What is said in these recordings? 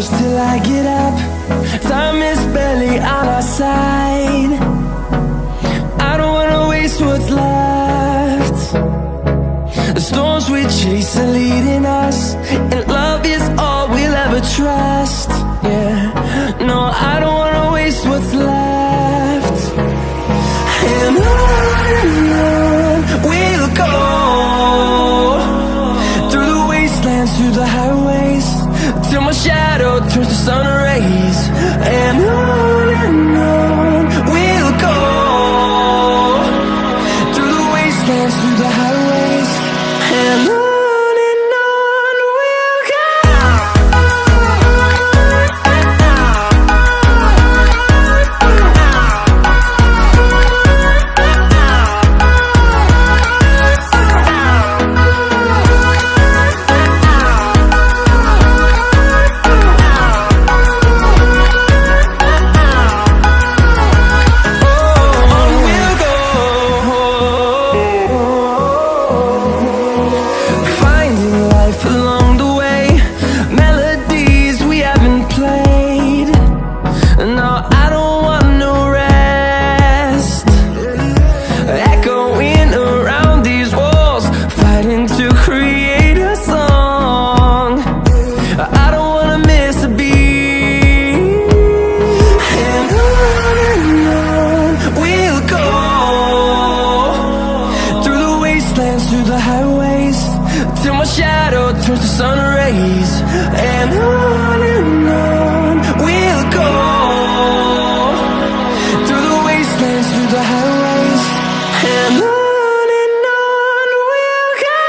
close till I get up. Time is barely on our side. I don't wanna waste what's left. The storms we chase are leading us, and love is all we'll ever trust. Yeah, no, I don't wanna waste what's left. And on we'll go, through the wastelands, through the highways, till my shadow turns to sun rays. And on we'll go, through the wastelands, through the highways, and on we'll go. Through the highways, till my shadow turns to sun rays. And on we'll go, through the wastelands, through the highways, and on we'll go.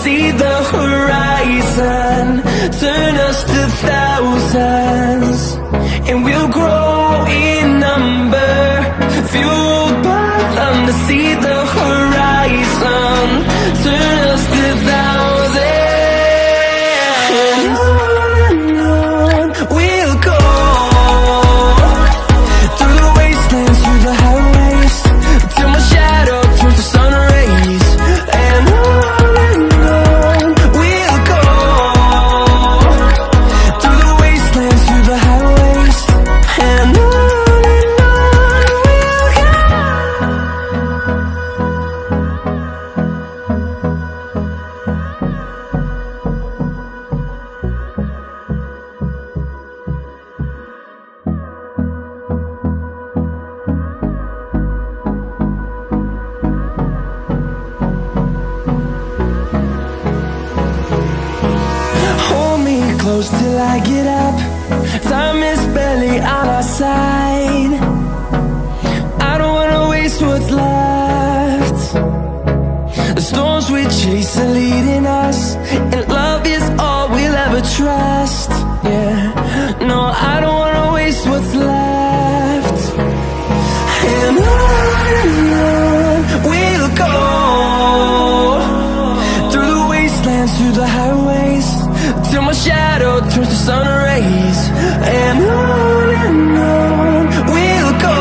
See the horizon, turn us to thousands, and we'll grow in number, fueled by them. To see the horizon, turn us to thousands, and on we'll go, through the wastelands, through the highways, till my shadow turns to sun rays. And close till I get up. Time is barely on our side. I don't wanna waste what's left. The storms we chase are leading us, and love is all we'll ever trust. Yeah, no, I don't wanna waste what's left. And on we'll go, through the wastelands, through the highways, till my shadow turns to sun rays. And on we'll go,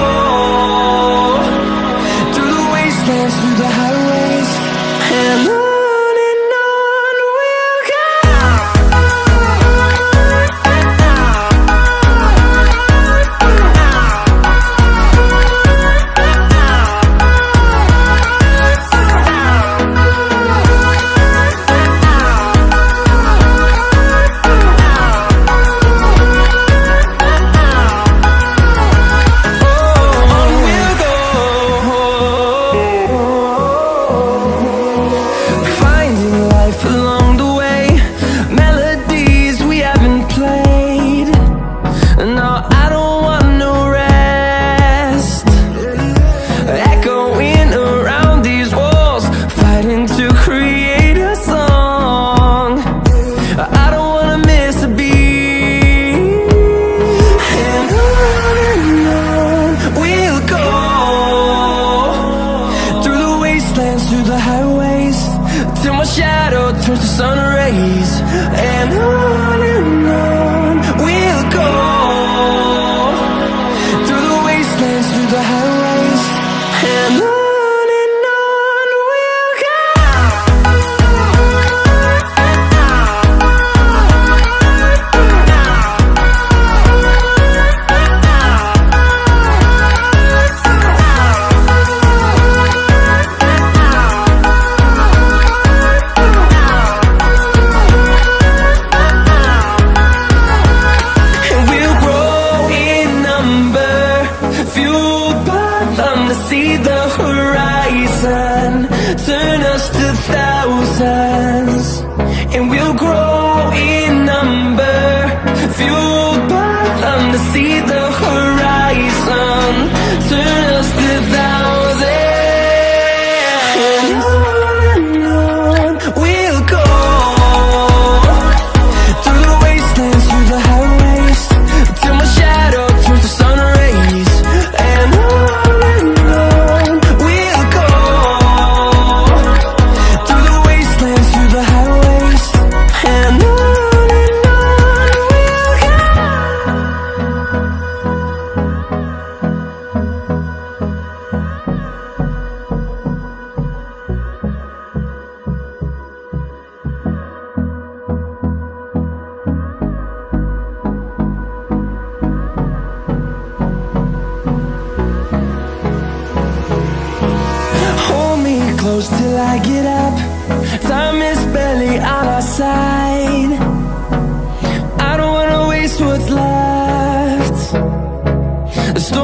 through the wastelands, through the highways, and on. Oh, shadow turns to sun rays. And on we'll go, through the wastelands, through the highways. And on we'll go. See the horizon turn us to thousands, and we'll grow in number, fueled by them to see the horizon turn us to thousands. And on we'll go, through the wastelands, through the highways, till my shadow turns to sun rays. And close till I get up.